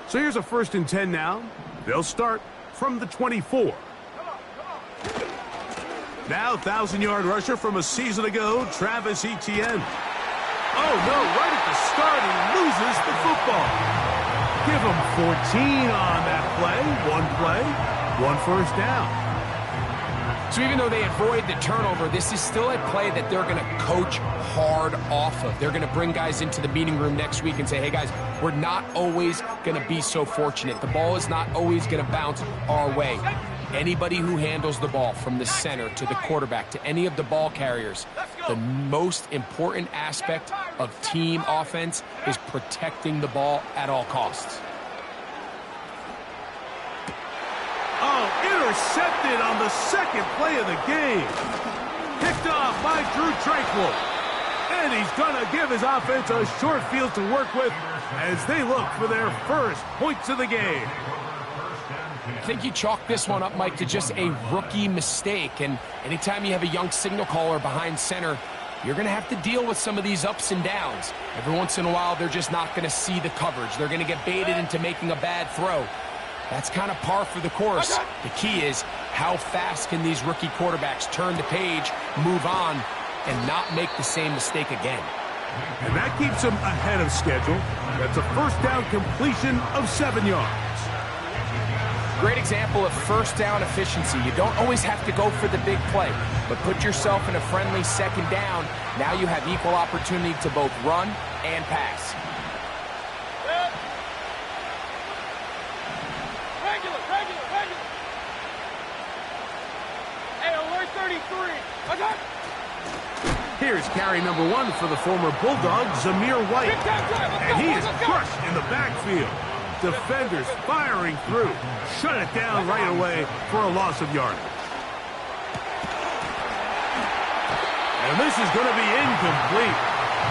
So here's a 1st and 10 now. They'll start from the 24. Now 1,000-yard rusher from a season ago, Travis Etienne. Oh, no, right at the start, he loses the football. Give him 14 on that play, one 1st down. So even though they avoid the turnover, this is still a play that they're going to coach hard off of. They're going to bring guys into the meeting room next week and say, hey, guys, we're not always going to be so fortunate. The ball is not always going to bounce our way. Anybody who handles the ball from the center to the quarterback to any of the ball carriers, the most important aspect of team offense is protecting the ball at all costs. Oh, intercepted on the 2nd play of the game. Picked off by Drue Tranquill. And he's going to give his offense a short field to work with as they look for their 1st points of the game. I think you chalk this one up, Mike, to just a rookie mistake. And anytime you have a young signal caller behind center, you're going to have to deal with some of these ups and downs. Every once in a while, they're just not going to see the coverage. They're going to get baited into making a bad throw. That's kind of par for the course. The key is how fast can these rookie quarterbacks turn the page, move on, and not make the same mistake again. And that keeps them ahead of schedule. That's a 1st down completion of 7 yards. Great example of 1st down efficiency. You don't always have to go for the big play, but put yourself in a friendly 2nd down. Now you have equal opportunity to both run and pass. Here's carry number 1 for the former Bulldog, Zamir White. And he is crushed in the backfield. Defenders firing through. Shut it down right away for a loss of yardage. And this is going to be incomplete.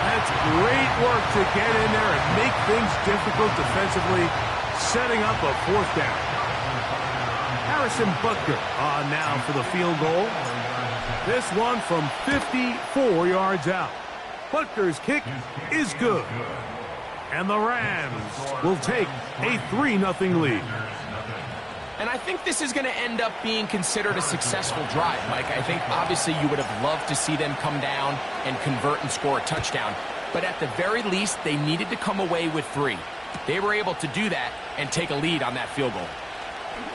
That's great work to get in there and make things difficult defensively, setting up a 4th down. Harrison Butker on now for the field goal. This one from 54 yards out. Butker's kick is good. And the Rams will take a 3-0 lead. And I think this is going to end up being considered a successful drive, Mike. I think obviously you would have loved to see them come down and convert and score a touchdown. But at the very least, they needed to come away with 3. They were able to do that and take a lead on that field goal.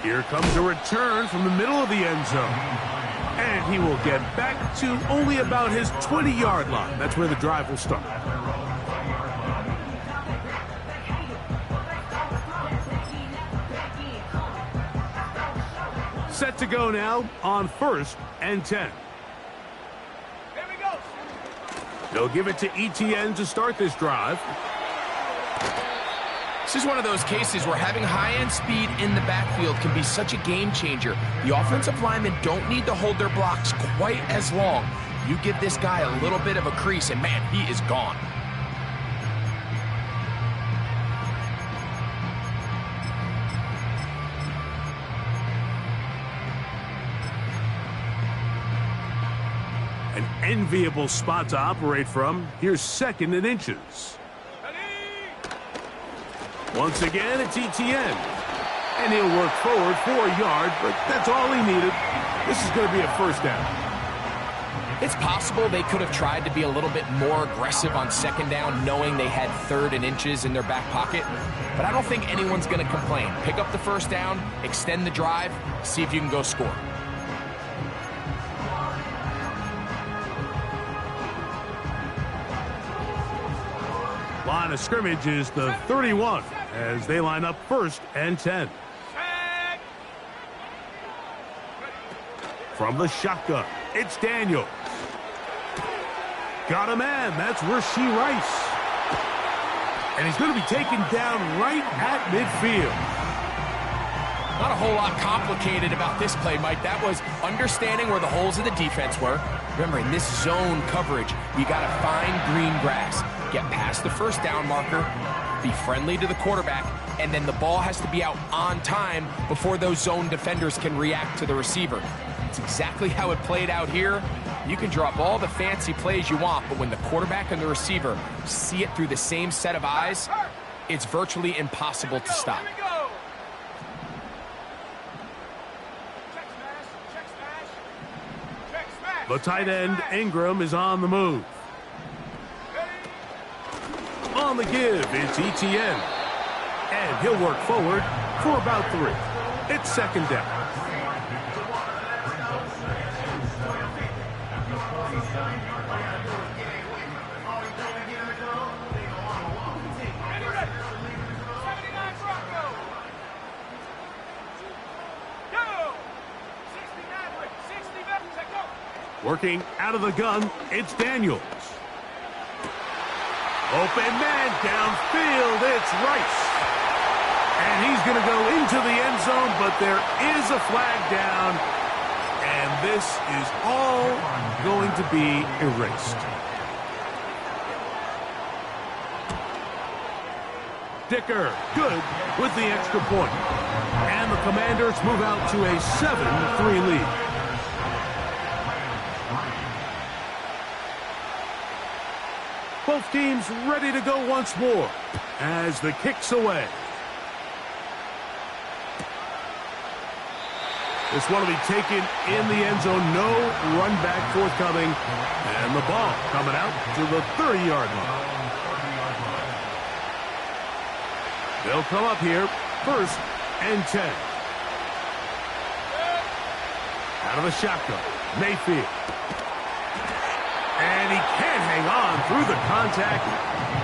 Here comes a return from the middle of the end zone. And he will get back to only about his 20-yard line. That's where the drive will start. Set to go now on 1st and 10. Here we go. They'll give it to Etienne to start this drive. This is one of those cases where having high-end speed in the backfield can be such a game changer. The offensive linemen don't need to hold their blocks quite as long. You give this guy a little bit of a crease, and man, he is gone. An enviable spot to operate from. Here's 2nd and inches. Once again, it's Etienne. And he'll work forward for a yard, but that's all he needed. This is going to be a 1st down. It's possible they could have tried to be a little bit more aggressive on 2nd down, knowing they had 3rd and inches in their back pocket. But I don't think anyone's going to complain. Pick up the 1st down, extend the drive, see if you can go score. Line of scrimmage is the 31 as they line up 1st and 10. From the shotgun, it's Daniels. Got a man. That's Rashee Rice. And he's going to be taken down right at midfield. Not a whole lot complicated about this play, Mike. That was understanding where the holes of the defense were. Remember, in this zone coverage, you got to find green grass. Get past the 1st down marker, be friendly to the quarterback, and then the ball has to be out on time before those zone defenders can react to the receiver. It's exactly how it played out here. You can draw up all the fancy plays you want, but when the quarterback and the receiver see it through the same set of eyes, it's virtually impossible to stop. Here we go. Check smash. Check smash. Check smash. The tight check end, smash. Ingram, is on the move. Ready? On the give, it's ETN. And he'll work forward for about 3. It's second down. Ready, ready. 79 Bronco. Go. 69 with 60 left. Check go. Working out of the gun, it's Daniels. Open man downfield, it's Rice. And he's going to go into the end zone, but there is a flag down. And this is all going to be erased. Dicker, good with the extra point. And the Commanders move out to a 7-3 lead. Both teams ready to go once more as the kick's away. This one will be taken in the end zone. No run back forthcoming. And the ball coming out to the 30-yard line. They'll come up here, 1st and 10. Out of the shotgun, Mayfield. And he can't hang on through the contact.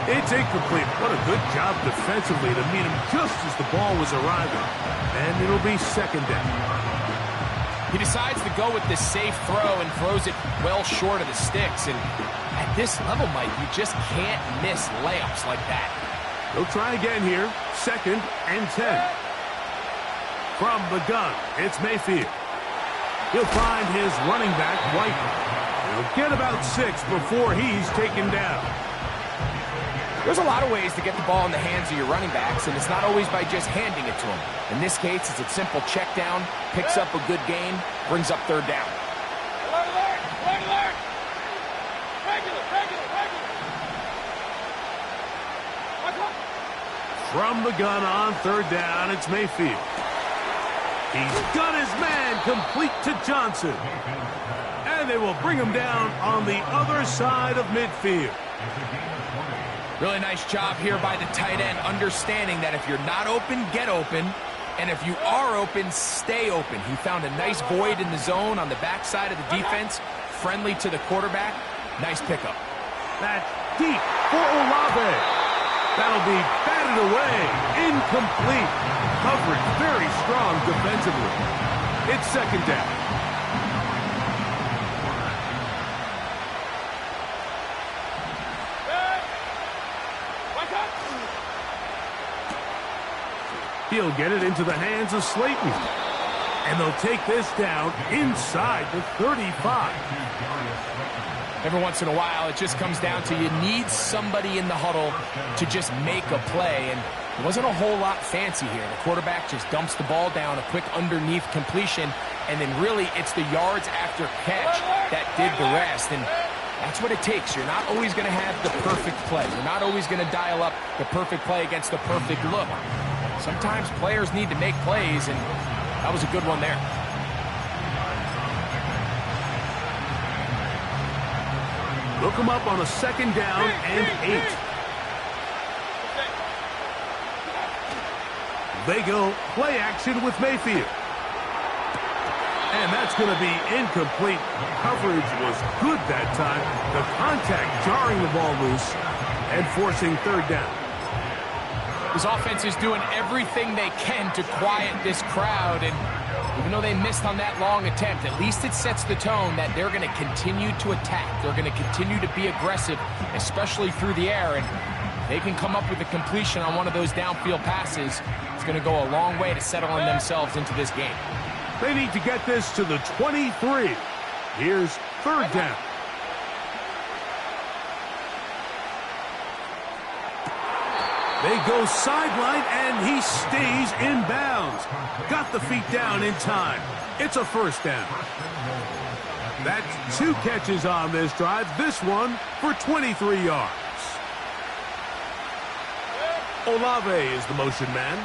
It's incomplete. What a good job defensively to meet him just as the ball was arriving. And it'll be second down. He decides to go with this safe throw and throws it well short of the sticks. And at this level, Mike, you just can't miss layups like that. He'll try again here. 2nd and 10. From the gun, it's Mayfield. He'll find his running back, White. He'll get about 6 before he's taken down. There's a lot of ways to get the ball in the hands of your running backs, and it's not always by just handing it to them. In this case, it's a simple check down, picks up a good gain, brings up 3rd down. Alert, alert. Alert, alert. Regular, regular, regular. Watch out. From the gun on 3rd down, it's Mayfield. He's got his man complete to Johnson. And they will bring him down on the other side of midfield. Really nice job here by the tight end, understanding that if you're not open, get open. And if you are open, stay open. He found a nice void in the zone on the backside of the defense, friendly to the quarterback. Nice pickup. That's deep for Olave. That'll be batted away. Incomplete. Coverage very strong defensively. It's second down. He'll get it into the hands of Slayton. And they'll take this down inside the 35. Every once in a while, it just comes down to you need somebody in the huddle to just make a play. And it wasn't a whole lot fancy here. The quarterback just dumps the ball down, a quick underneath completion, and then really it's the yards after catch that did the rest. And that's what it takes. You're not always going to have the perfect play. You're not always going to dial up the perfect play against the perfect look. Sometimes players need to make plays, and that was a good one there. Look him up on a 2nd down and 8. They go play action with Mayfield. And that's going to be incomplete. Coverage was good that time. The contact jarring the ball loose and forcing 3rd down. This offense is doing everything they can to quiet this crowd, and even though they missed on that long attempt, at least it sets the tone that they're going to continue to attack. They're going to continue to be aggressive, especially through the air, and they can come up with a completion on one of those downfield passes. It's going to go a long way to settling themselves into this game. They need to get this to the 23. Here's 3rd down. They go sideline, and he stays in bounds. Got the feet down in time. It's a 1st down. That's 2 catches on this drive. This one for 23 yards. Olave is the motion man.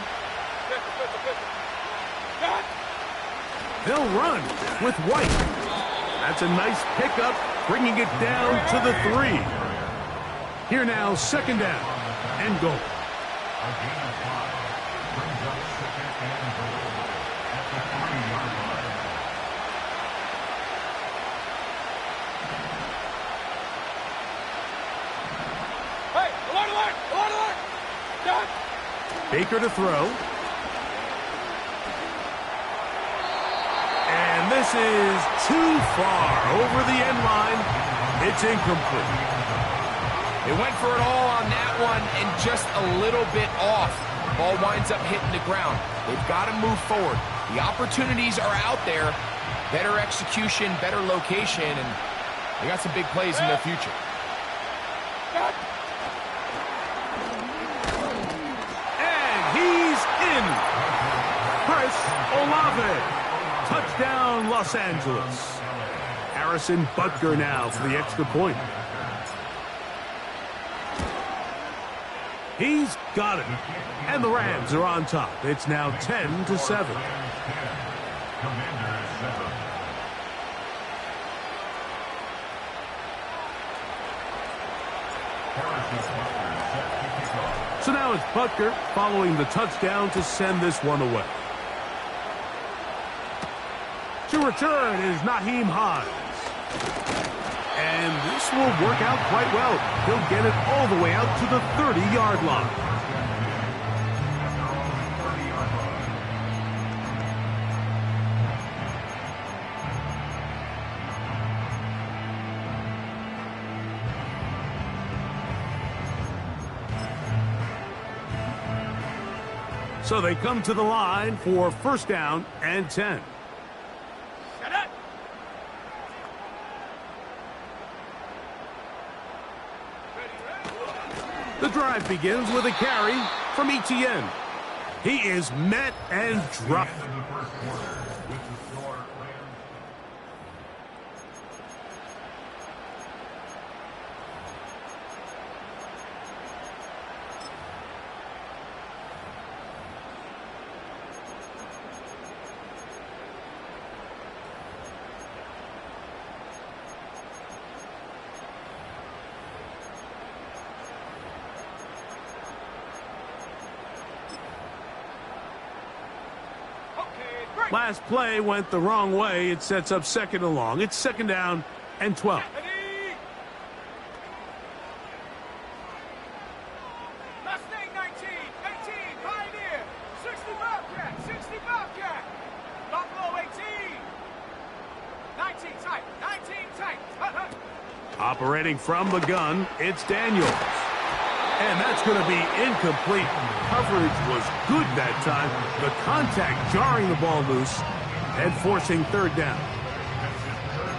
They'll run with White. That's a nice pickup, bringing it down to the 3. Here now, second down and goal. Hey, alert! Done. Baker to throw. And this is too far over the end line. It's incomplete. They went for it all on that one and just a little bit off. Ball winds up hitting the ground. They've got to move forward. The opportunities are out there. Better execution, better location, and they got some big plays in their future. And he's in. Chris Olave. Touchdown, Los Angeles. Harrison Butker now for the extra point. He's got it. And the Rams are on top. It's now 10-7. So now it's Butker following the touchdown to send this one away. To return is Nyheim Hines. And this will work out quite well. He'll get it all the way out to the 30-yard line. So they come to the line for first down and 10. The drive begins with a carry from Etienne. He is met and dropped. Last play went the wrong way. It sets up second and long. It's second down and 12. Mustang 19, 18, Pioneer, 60 Bobcat, 60 Bobcat, Buffalo 18, 19 tight, 19 tight. Operating from the gun, it's Daniels. And that's going to be incomplete. Coverage was good that time. The contact jarring the ball loose and forcing third down.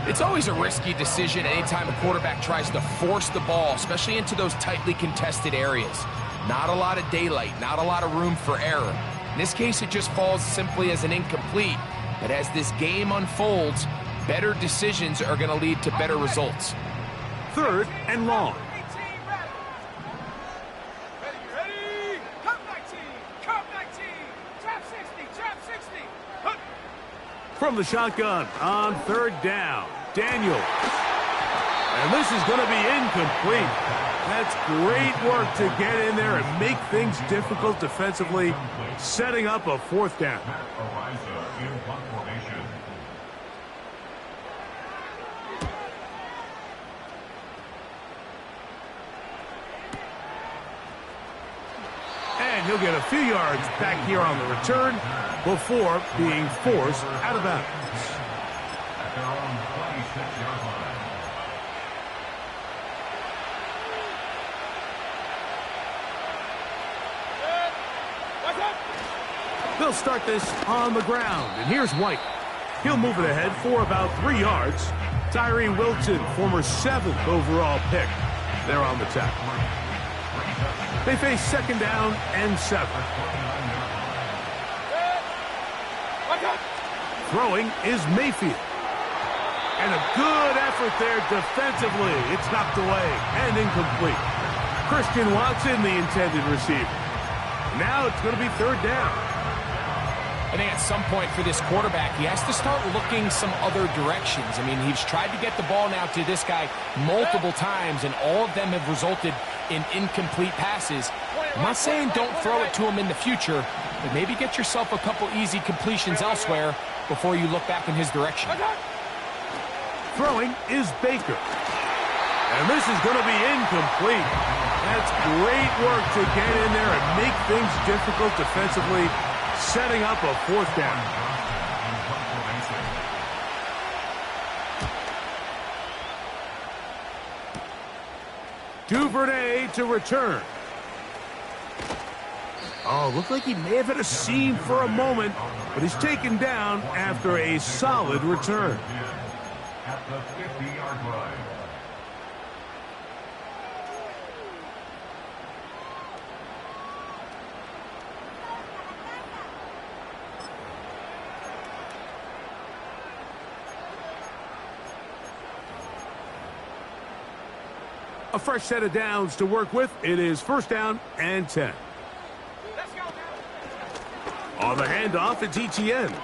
It's always a risky decision anytime a quarterback tries to force the ball, especially into those tightly contested areas. Not a lot of daylight, not a lot of room for error. In this case, it just falls simply as an incomplete. But as this game unfolds, better decisions are going to lead to better results. Third and long. From the shotgun on third down, Daniels. And this is going to be incomplete. That's great work to get in there and make things difficult defensively, setting up a fourth down. And he'll get a few yards back here on the return before being forced out of bounds. They'll start this on the ground, and here's White. He'll move it ahead for about 3 yards. Tyree Wilson, former 7th overall pick. They're on the tackle. They face second down and 7. Throwing is Mayfield. And a good effort there defensively. It's knocked away and incomplete. Christian Watson, the intended receiver. Now it's going to be third down. I think at some point for this quarterback, he has to start looking some other directions. I mean, he's tried to get the ball now to this guy multiple times, and all of them have resulted in incomplete passes. I'm not saying don't throw it to him in the future, but maybe get yourself a couple easy completions elsewhere before you look back in his direction. Throwing is Baker. And this is going to be incomplete. That's great work to get in there and make things difficult defensively, setting up a fourth down. Duvernay to return. Oh, looked like he may have hit a seam for a moment, but he's taken down after a solid return. At the 50-yard line. A fresh set of downs to work with. It is first down and 10. Let's go now. On the handoff, it's Etienne.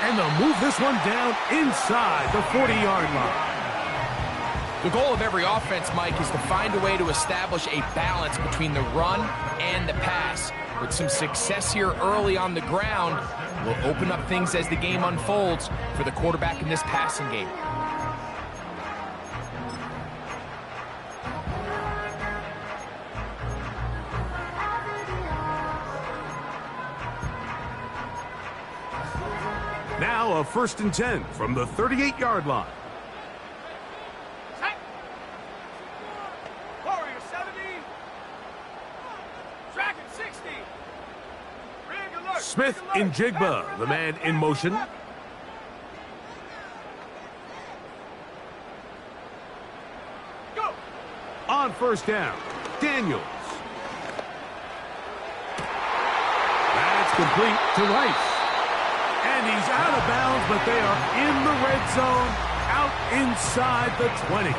And they'll move this one down inside the 40-yard line. The goal of every offense, Mike, is to find a way to establish a balance between the run and the pass. With some success here early on the ground, will open up things as the game unfolds for the quarterback in this passing game. Now a first and 10 from the 38-yard line. Set. Warrior 70. Dragon 60. Rig alert. Smith Rig in alert. Jigba, the man in motion. Go. On first down, Daniels. That's complete to Rice. And he's out of bounds, but they are in the red zone, out inside the 20.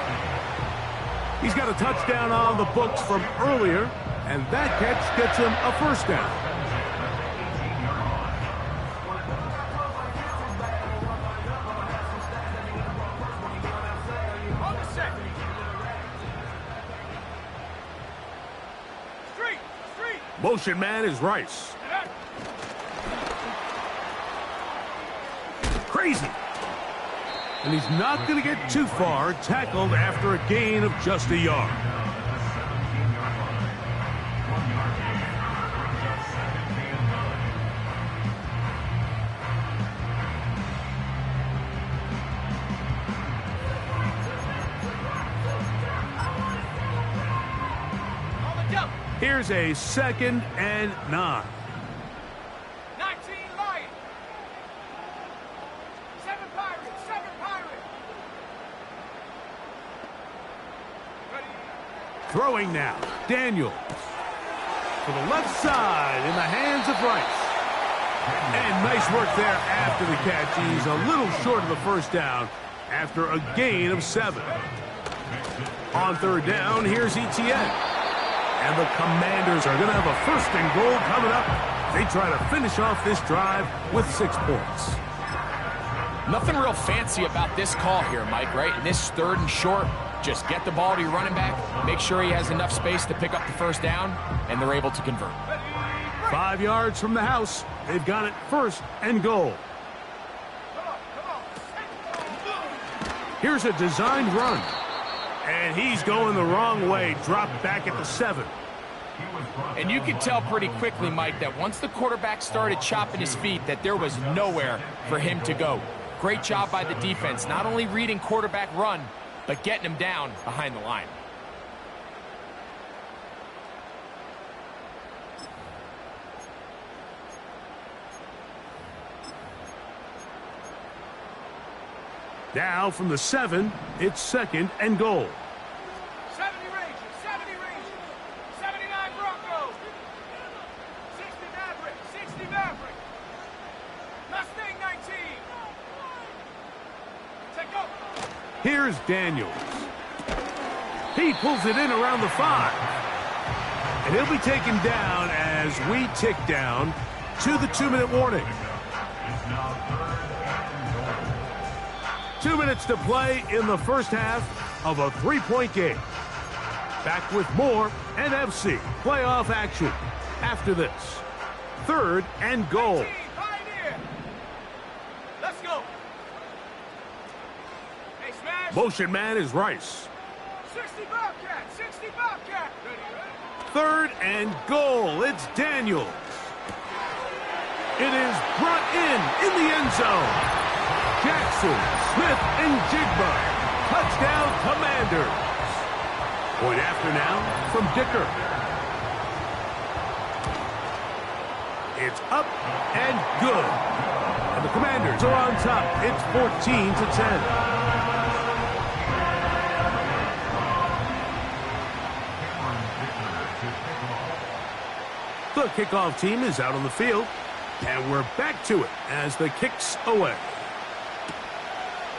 He's got a touchdown on the books from earlier, and that catch gets him a first down. On the set. Street. Street. Motion man is Rice. Crazy. And he's not going to get too far, tackled after a gain of just a yard. On the jump. Here's a second and 9. 19 Lion. 7 Pirates. 7 Pirates. Ready. Throwing now, Daniels. To the left side in the hands of Rice. And nice work there after the catch. He's a little short of the first down after a gain of 7. On third down, here's Etienne. And the Commanders are going to have a first and goal coming up. They try to finish off this drive with 6 points. Nothing real fancy about this call here, Mike, right? In this third and short, just get the ball to your running back, make sure he has enough space to pick up the first down, and they're able to convert. 5 yards from the house. They've got it first and goal. Here's a designed run. And he's going the wrong way. Dropped back at the 7. And you could tell pretty quickly, Mike, that once the quarterback started chopping his feet, that there was nowhere for him to go. Great job by the defense, not only reading quarterback run, but getting him down behind the line. Now from the 7, it's second and goal. 70 Rangers. 70 Rangers. 79 Broncos. 60 Maverick. 60 Maverick. Mustang 19. Take over. Here's Daniels. He pulls it in around the 5. And he'll be taken down as we tick down to the 2-minute warning. 2 minutes to play in the first half of a 3-point game. Back with more NFC playoff action after this. 3rd and goal. Let's go. Hey, smash. Motion man is Rice. 60 Bobcat. 60 Bobcat. Ready? 3rd and goal. It's Daniels. It is brought in the end zone. Jackson, Smith, and Jigba. Touchdown, Commanders. Point after now from Dicker. It's up and good. And the Commanders are on top. It's 14-10. The kickoff team is out on the field, and we're back to it as the kick's away.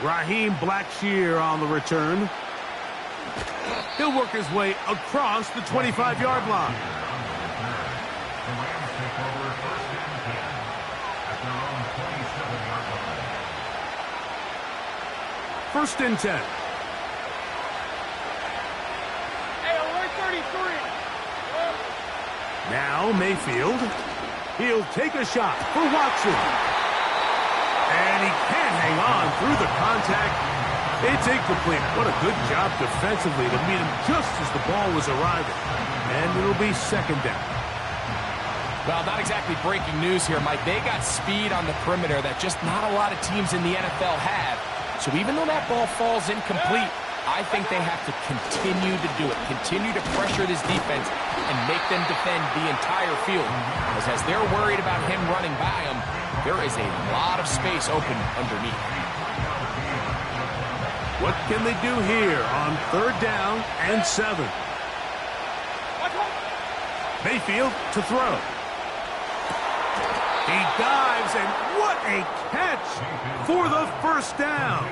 Raheem Blackshear on the return. He'll work his way across the 25-yard line. First and 10. Hey, alert 33. Now Mayfield. He'll take a shot for Watson. And he can't hang on through the contact. It's incomplete. What a good job defensively to meet him just as the ball was arriving. And it'll be second down. Well, not exactly breaking news here, Mike. They got speed on the perimeter that just not a lot of teams in the NFL have. So even though that ball falls incomplete, I think they have to continue to do it. Continue to pressure this defense and make them defend the entire field. Because as they're worried about him running by them, there is a lot of space open underneath. What can they do here on 3rd down and 7? Mayfield to throw. He dives, and what a catch for the first down.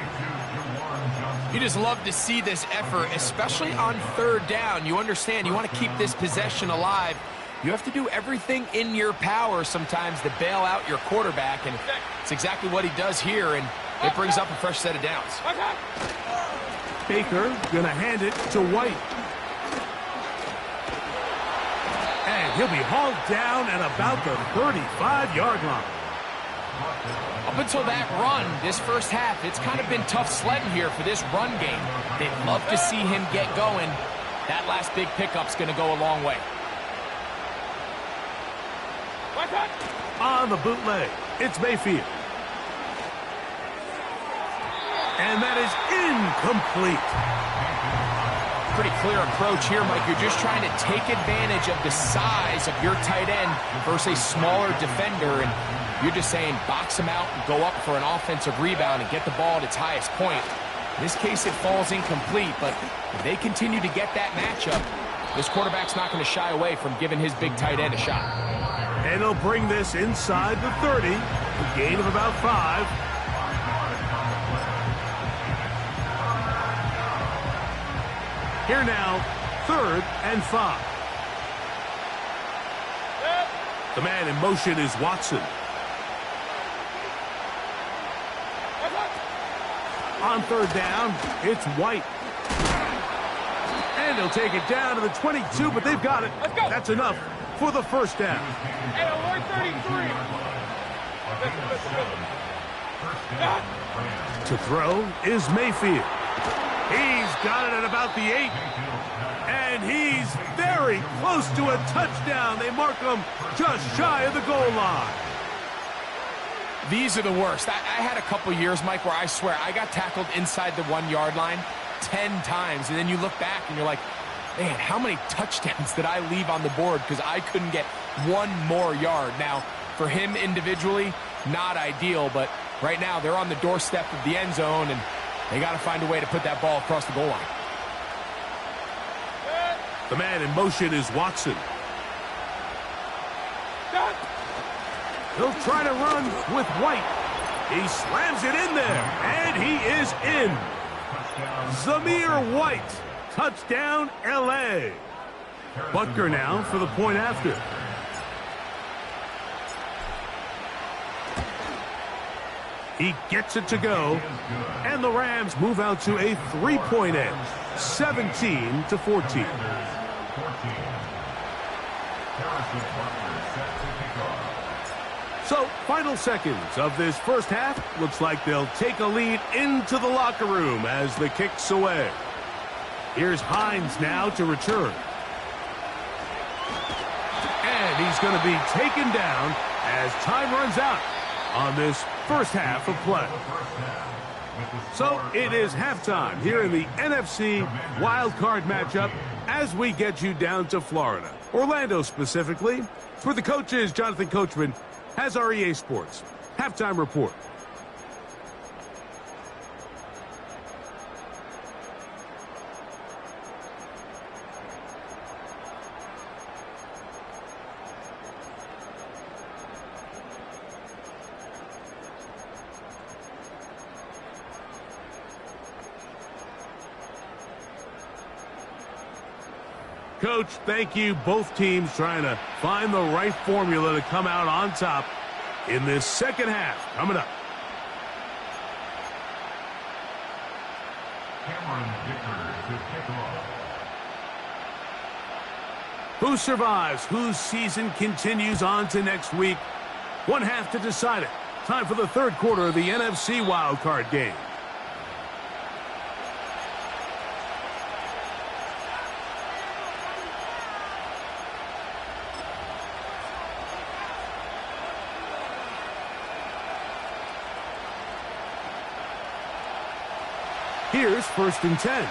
You just love to see this effort, especially on 3rd down. You understand, you want to keep this possession alive. You have to do everything in your power sometimes to bail out your quarterback, and it's exactly what he does here, and it brings up a fresh set of downs. Baker going to hand it to White. And he'll be hauled down at about the 35-yard line. Up until that run, this first half, it's kind of been tough sledding here for this run game. They'd love to see him get going. That last big pickup's going to go a long way. On the bootleg, it's Mayfield. And that is incomplete. Pretty clear approach here, Mike. You're just trying to take advantage of the size of your tight end versus a smaller defender, and you're just saying box him out and go up for an offensive rebound and get the ball at its highest point. In this case, it falls incomplete, but if they continue to get that matchup, this quarterback's not going to shy away from giving his big tight end a shot. And he'll bring this inside the 30, a gain of about 5. Here now, 3rd and 5. The man in motion is Watson. On 3rd down, it's White. And he'll take it down to the 22, but they've got it. That's enough for the first down. Hey, alert 33. To throw is Mayfield. He's got it at about the 8. And he's very close to a touchdown. They mark him just shy of the goal line. These are the worst. I had a couple years, Mike, where I swear I got tackled inside the 1-yard line 10 times. And then you look back and you're like, man, how many touchdowns did I leave on the board because I couldn't get one more yard? Now, for him individually, not ideal, but right now they're on the doorstep of the end zone, and they got to find a way to put that ball across the goal line. The man in motion is Watson. He'll try to run with White. He slams it in there, and he is in. Zamir White, touchdown, L.A. Butker now for the point after. He gets it to go, and the Rams move out to a 3-point edge, 17-14. So, final seconds of this first half. Looks like they'll take a lead into the locker room as the kick's away. Here's Hines now to return. And he's going to be taken down as time runs out on this first half of play. So it is halftime here in the NFC wildcard matchup as we get you down to Florida. Orlando specifically. For the coaches, Jonathan Coachman has our EA Sports halftime report. Coach, thank you. Both teams trying to find the right formula to come out on top in this second half. Coming up. Who survives? Whose season continues on to next week? One half to decide it. Time for the third quarter of the NFC wildcard game. Here's 1st and 10.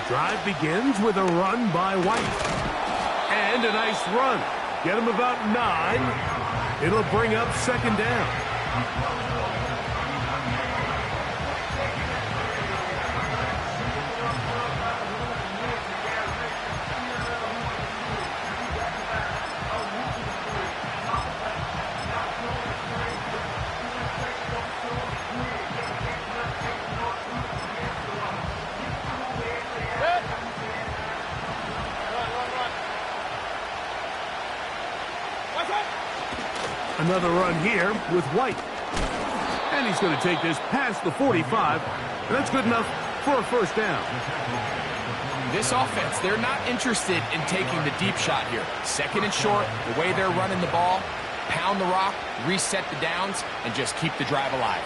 Drive begins with a run by White. And a nice run. Get him about 9. It'll bring up 2nd down. Another run here with White. And he's going to take this past the 45. And that's good enough for a 1st down. This offense, they're not interested in taking the deep shot here. 2nd and short, the way they're running the ball, pound the rock, reset the downs, and just keep the drive alive.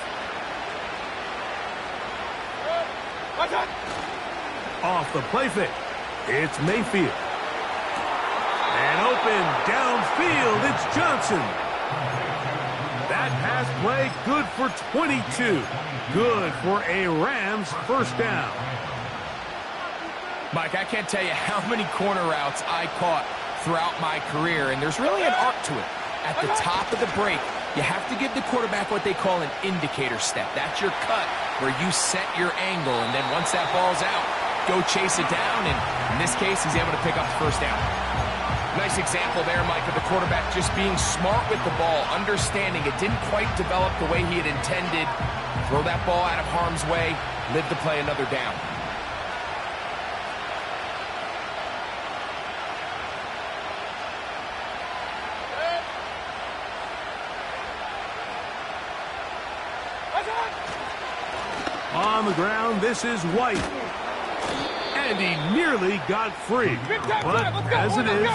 Off the play fake, it's Mayfield. And open downfield, it's Johnson. That pass play good for 22. Good for a Rams 1st down. Mike, I can't tell you how many corner routes I caught throughout my career, and there's really an art to it. At the top of the break, you have to give the quarterback what they call an indicator step. That's your cut where you set your angle, and then once that ball's out, go chase it down, and in this case, he's able to pick up the 1st down. Nice example there, Mike, of the quarterback just being smart with the ball, understanding it didn't quite develop the way he had intended. Throw that ball out of harm's way, live to play another down. On the ground, this is White. And he nearly got free. But as it is,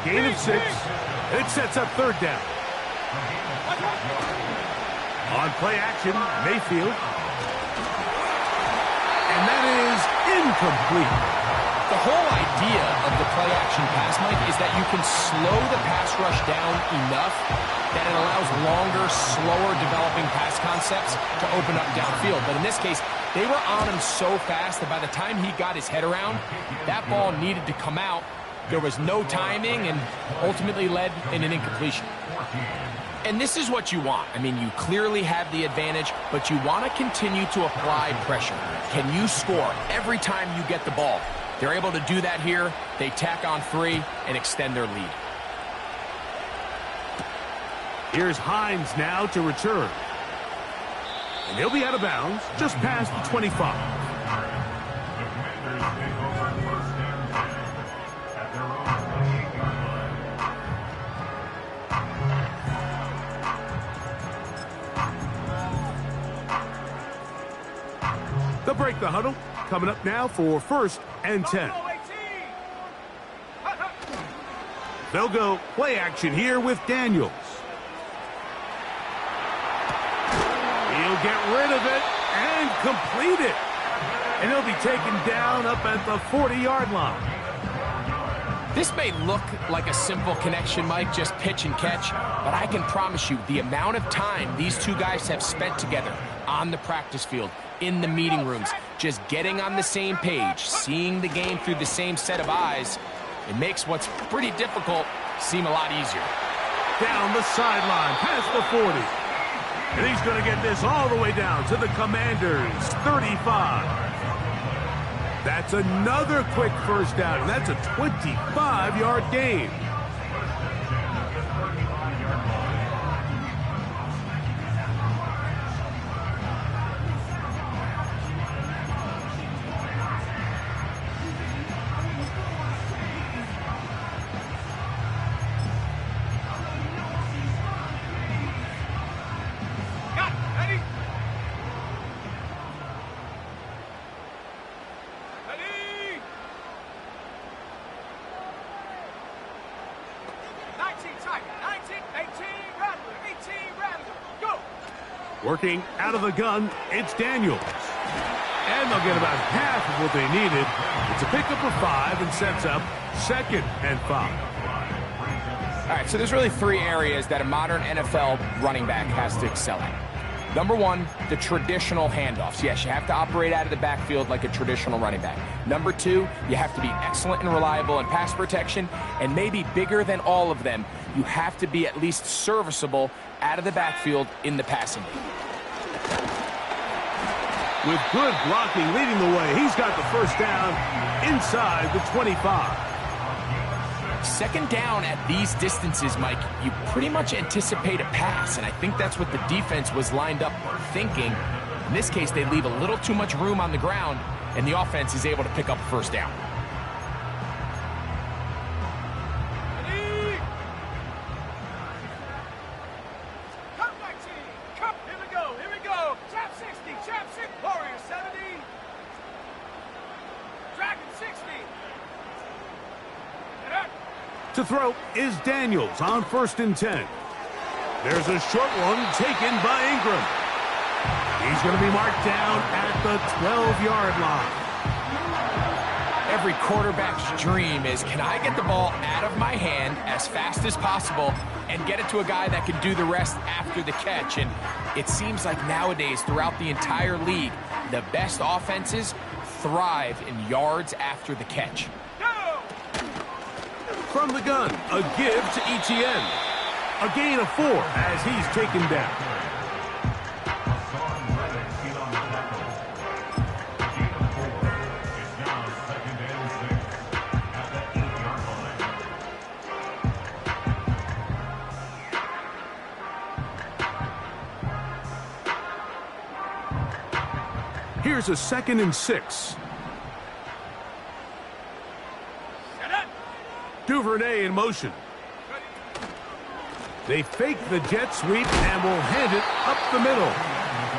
gain of 6. It sets up 3rd down. On play action, Mayfield. And that is incomplete. The whole idea of the play action pass, Mike, is that you can slow the pass rush down enough that it allows longer, slower developing pass concepts to open up downfield. But in this case, they were on him so fast that by the time he got his head around, that ball needed to come out. There was no timing and ultimately led in an incompletion. And this is what you want. I mean, you clearly have the advantage, but you want to continue to apply pressure. Can you score every time you get the ball? They're able to do that here. They tack on 3 and extend their lead. Here's Hines now to return. And he'll be out of bounds just past the 25. They'll break the huddle. Coming up now for 1st and 10. They'll go play action here with Daniels. He'll get rid of it and complete it. And he'll be taken down up at the 40-yard line. This may look like a simple connection, Mike, just pitch and catch, but I can promise you the amount of time these two guys have spent together on the practice field, in the meeting rooms, just getting on the same page, seeing the game through the same set of eyes, it makes what's pretty difficult seem a lot easier. Down the sideline, past the 40. And he's going to get this all the way down to the Commanders' 35. That's another quick first down, and that's a 25-yard gain. Working out of the gun, it's Daniels. And they'll get about half of what they needed. It's a pickup of 5 and sets up 2nd and 5. All right, so there's really 3 areas that a modern NFL running back has to excel at. Number 1, the traditional handoffs. Yes, you have to operate out of the backfield like a traditional running back. Number 2, you have to be excellent and reliable in pass protection. And maybe bigger than all of them, you have to be at least serviceable out of the backfield in the passing game. With good blocking leading the way, he's got the first down inside the 25. 2nd down at these distances, Mike, you pretty much anticipate a pass, and I think that's what the defense was lined up thinking. In this case, they leave a little too much room on the ground, and the offense is able to pick up 1st down. To throw is Daniels on 1st and 10. There's a short one taken by Ingram. He's going to be marked down at the 12-yard line. Every quarterback's dream is, can I get the ball out of my hand as fast as possible and get it to a guy that can do the rest after the catch? And it seems like nowadays, throughout the entire league, the best offenses thrive in yards after the catch. From the gun, a give to Etienne. A gain of 4 as he's taken down. Here's a 2nd and 6. Duvernay in motion. They fake the jet sweep and will hand it up the middle.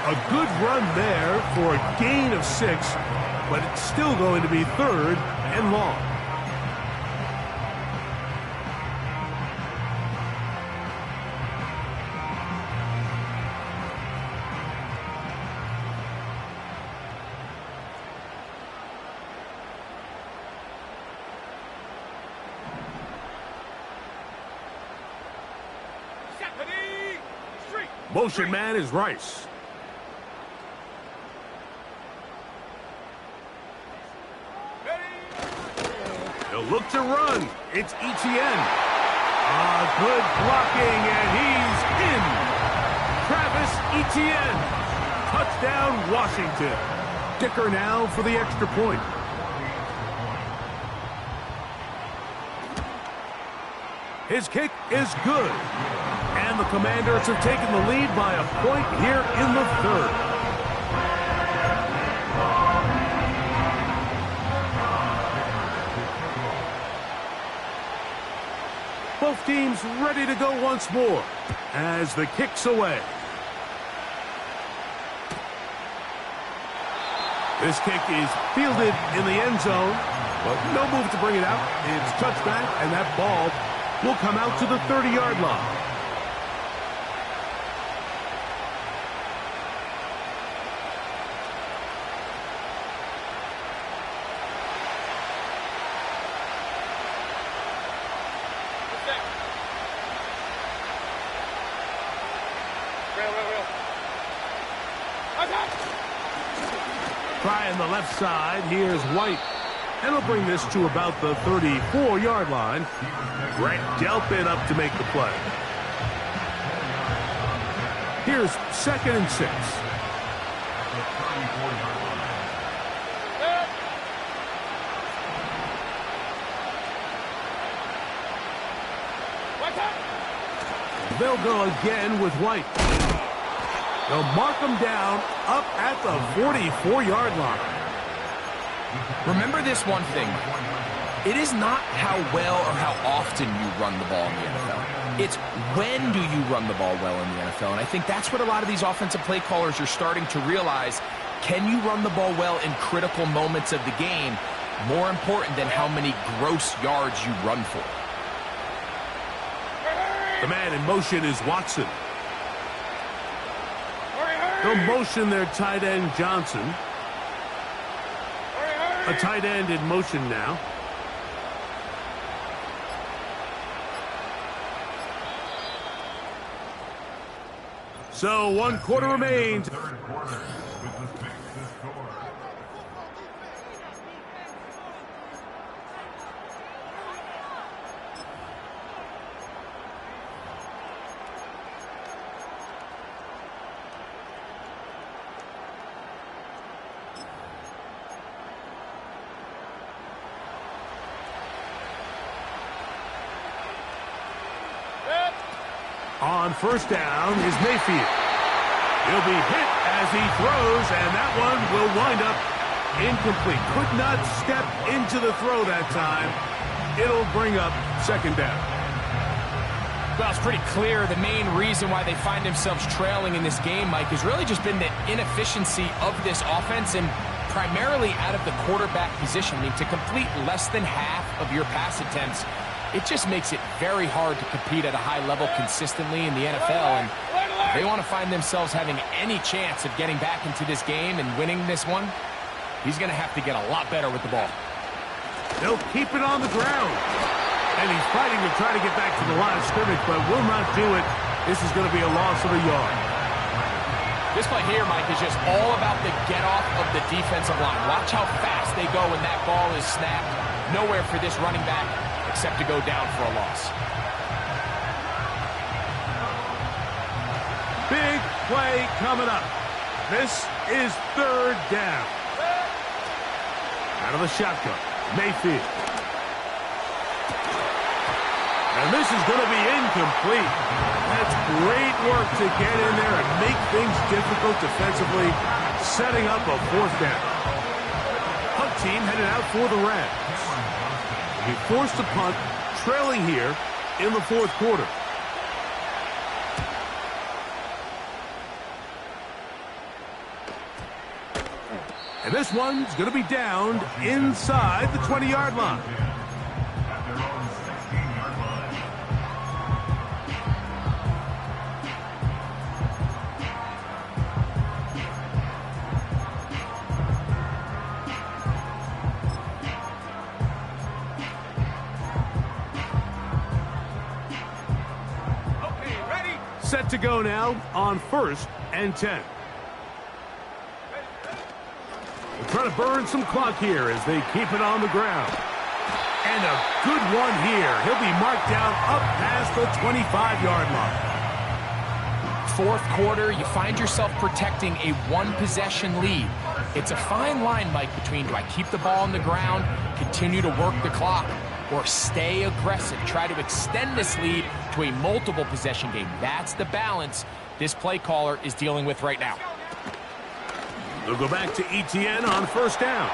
A good run there for a gain of 6, but it's still going to be 3rd and long. Motion man is Rice. They'll look to run. It's Etienne. Good blocking, and he's in. Travis Etienne. Touchdown, Washington. Dicker now for the extra point. His kick is good. And the Commanders have taken the lead by a point here in the 3rd. Both teams ready to go once more as the kick's away. This kick is fielded in the end zone, but no move to bring it out. It's touchback, and that ball will come out to the 30-yard line. Trying the left side, here's White. And he'll bring this to about the 34-yard line. Grant Delpit up to make the play. Here's 2nd and 6. They'll go again with White. They'll mark him down up at the 44-yard line. Remember this one thing. It is not how well or how often you run the ball in the NFL. It's when do you run the ball well in the NFL. And I think that's what a lot of these offensive play callers are starting to realize. Can you run the ball well in critical moments of the game? More important than how many gross yards you run for. The man in motion is Watson. They'll motion their tight end, Johnson. A tight end in motion now. So 1 quarter remains. On first down is Mayfield. He'll be hit as he throws, and that one will wind up incomplete. Could not step into the throw that time. It'll bring up 2nd down. Well, it's pretty clear the main reason why they find themselves trailing in this game, Mike, has really just been the inefficiency of this offense and primarily out of the quarterback position. I mean, to complete less than half of your pass attempts, it just makes it very hard to compete at a high level consistently in the NFL. And if they want to find themselves having any chance of getting back into this game and winning this one, he's going to have to get a lot better with the ball. They'll keep it on the ground. And he's fighting to try to get back to the line of scrimmage, but will not do it. This is going to be a loss of a yard. This play here, Mike, is just all about the get-off of the defensive line. Watch how fast they go when that ball is snapped. Nowhere for this running back except to go down for a loss. Big play coming up. This is 3rd down. Out of the shotgun, Mayfield. And this is going to be incomplete. That's great work to get in there and make things difficult defensively, setting up a 4th down. Punt team headed out for the Rams. He forced a punt, trailing here in the 4th quarter. And this one's going to be downed inside the 20-yard line. Set to go now on 1st and 10. They're trying to burn some clock here as they keep it on the ground. And a good one here. He'll be marked down up past the 25-yard line. 4th quarter, you find yourself protecting a 1-possession lead. It's a fine line, Mike, between do I keep the ball on the ground, continue to work the clock, or stay aggressive, try to extend this lead to a multiple possession game. That's the balance this play caller is dealing with right now. They'll go back to Etienne on 1st down.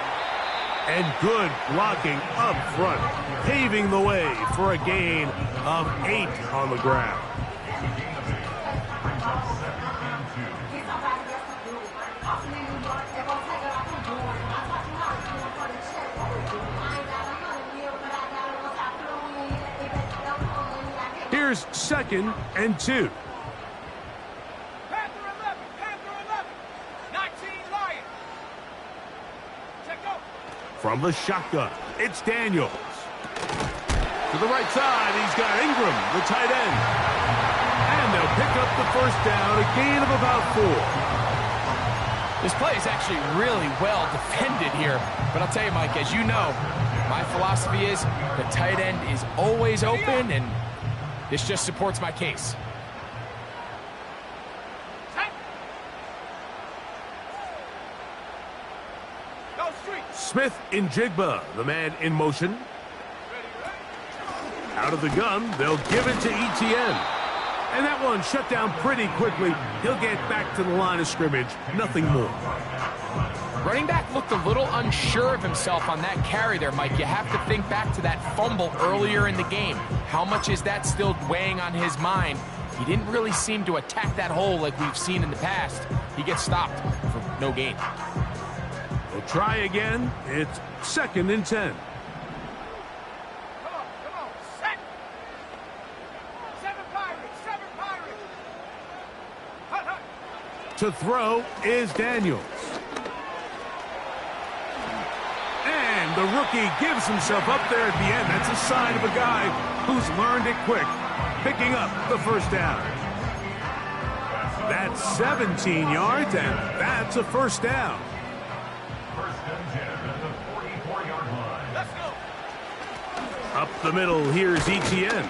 And good blocking up front, paving the way for a gain of 8 on the ground. Here's 2nd and 2. Panther 11, Panther 11, 19 Lions. Check go. From the shotgun, it's Daniels. To the right side, he's got Ingram, the tight end. And they'll pick up the first down, a gain of about 4. This play is actually really well defended here. But I'll tell you, Mike, as you know, my philosophy is the tight end is always open, and this just supports my case. Go street. Smith in Jigba, the man in motion. Out of the gun, they'll give it to Etienne. And that one shut down pretty quickly. He'll get back to the line of scrimmage, nothing more. Running back looked a little unsure of himself on that carry there, Mike. You have to think back to that fumble earlier in the game. How much is that still weighing on his mind? He didn't really seem to attack that hole like we've seen in the past. He gets stopped for no gain. We'll try again. It's 2nd and 10. Come on, set. 7 Pirates, 7 Pirates. Hut, hut. To throw is Daniels. And the rookie gives himself up there at the end. That's a sign of a guy who's learned it quick, picking up the first down. That's 17 yards, and that's a first down. Let's go. Up the middle, here's Etienne.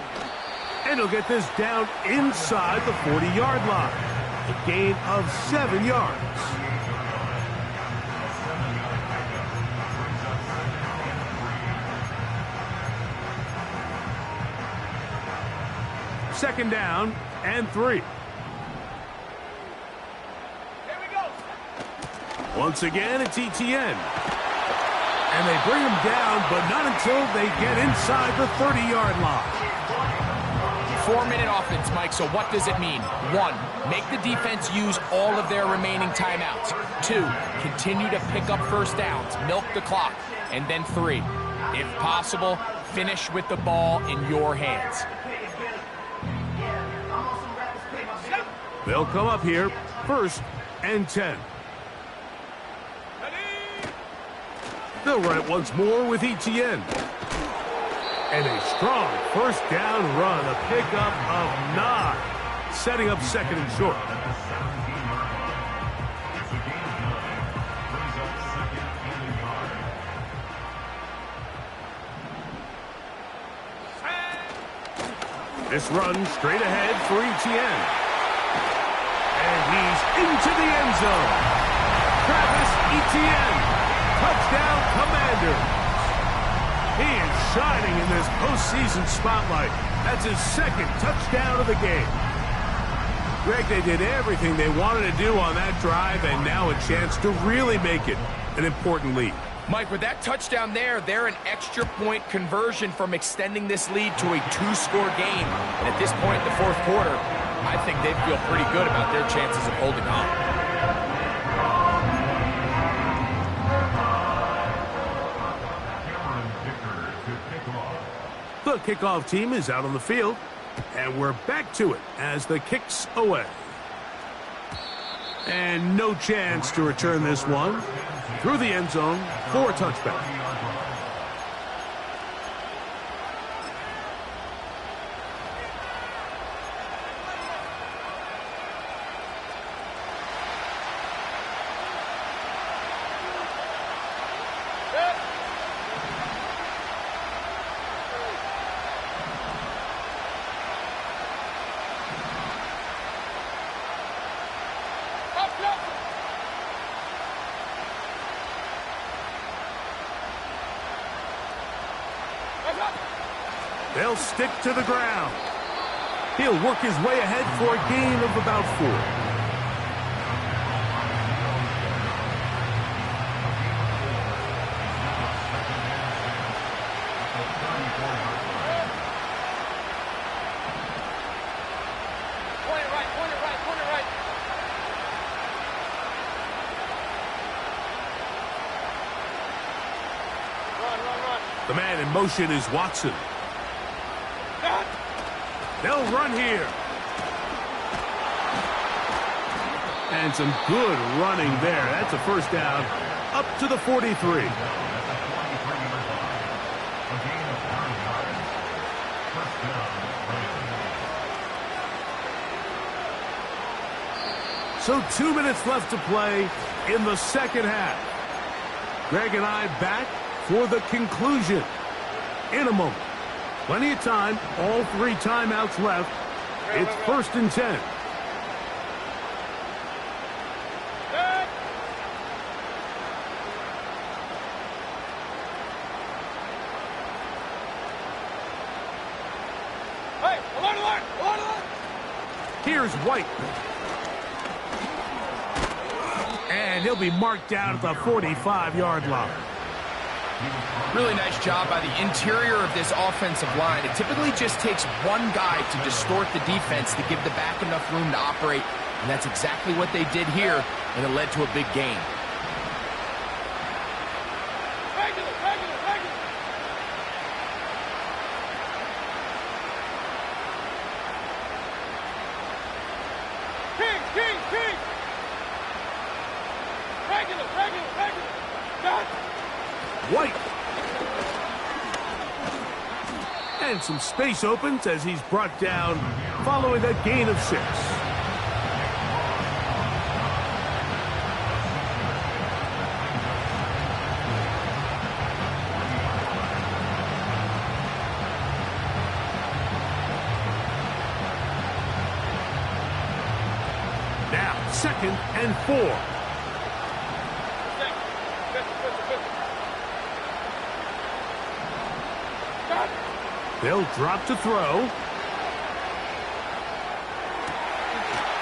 And he'll get this down inside the 40-yard line. A gain of 7 yards. Second down and 3. Here we go. Once again, it's Etienne. And they bring him down, but not until they get inside the 30-yard line. 4-minute offense, Mike, so what does it mean? 1, make the defense use all of their remaining timeouts. 2, continue to pick up first downs, milk the clock. And then 3, if possible, finish with the ball in your hands. They'll come up here, 1st and 10. They'll run it once more with Etienne. And a strong first down run, a pickup of 9, setting up 2nd and short. This run straight ahead for Etienne. And he's into the end zone. Travis Etienne, touchdown Commanders. He is shining in this postseason spotlight. That's his 2nd touchdown of the game. Greg, they did everything they wanted to do on that drive, and now a chance to really make it an important lead. Mike, with that touchdown there, they're an extra point conversion from extending this lead to a 2-score game. And at this point in the 4th quarter, I think they feel pretty good about their chances of holding on. The kickoff team is out on the field, and we're back to it as the kick's away. And no chance to return this one through the end zone for a touchback. They'll stick to the ground. He'll work his way ahead for a gain of about 4. The man in motion is Watson. They'll run here. And some good running there. That's a first down up to the 43. So 2 minutes left to play in the second half. Greg and I back for the conclusion in a moment. Plenty of time, all 3 timeouts left. It's 1st and 10. Here's White. And he'll be marked down at the 45-yard line. Really nice job by the interior of this offensive line. It typically just takes one guy to distort the defense to give the back enough room to operate, and that's exactly what they did here, and it led to a big gain. White. And some space opens as he's brought down following a gain of 6. Now, 2nd and 4. They'll drop to throw.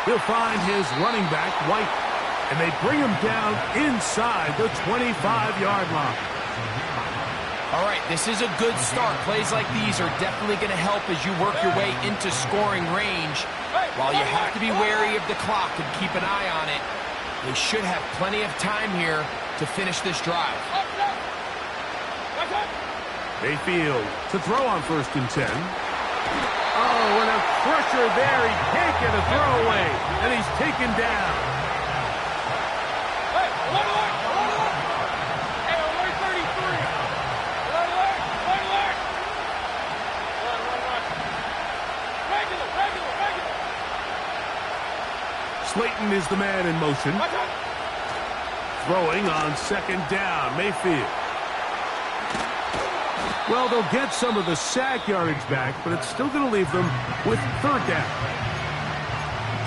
He'll find his running back, White, and they bring him down inside the 25-yard line. All right, this is a good start. Plays like these are definitely going to help as you work your way into scoring range. While you have to be wary of the clock and keep an eye on it, they should have plenty of time here to finish this drive. Mayfield to throw on 1st and 10. Oh, and a pressure there. He can't get a throw away, and he's taken down. Slayton is the man in motion. Throwing on 2nd down, Mayfield. Well, they'll get some of the sack yardage back, but it's still going to leave them with 3rd down.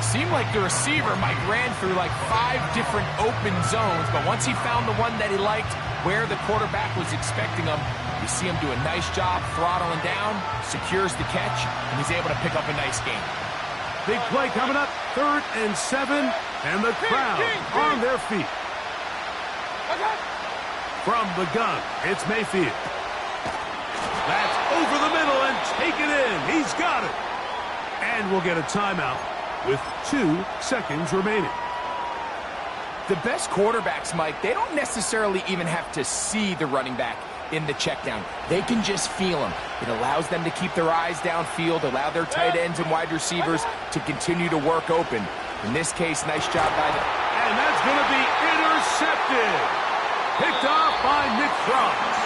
Seemed like the receiver, Mike, ran through like 5 different open zones, but once he found the one that he liked, where the quarterback was expecting him, you see him do a nice job throttling down, secures the catch, and he's able to pick up a nice gain. Big play coming up, 3rd and 7, and the crowd on their feet. From the gun, it's Mayfield. That's over the middle and taken in. He's got it. And we'll get a timeout with 2 seconds remaining. The best quarterbacks, Mike, they don't necessarily even have to see the running back in the check down. They can just feel him. It allows them to keep their eyes downfield, allow their tight ends and wide receivers to continue to work open. In this case, nice job by them. And that's going to be intercepted. Picked off by Nick Frost.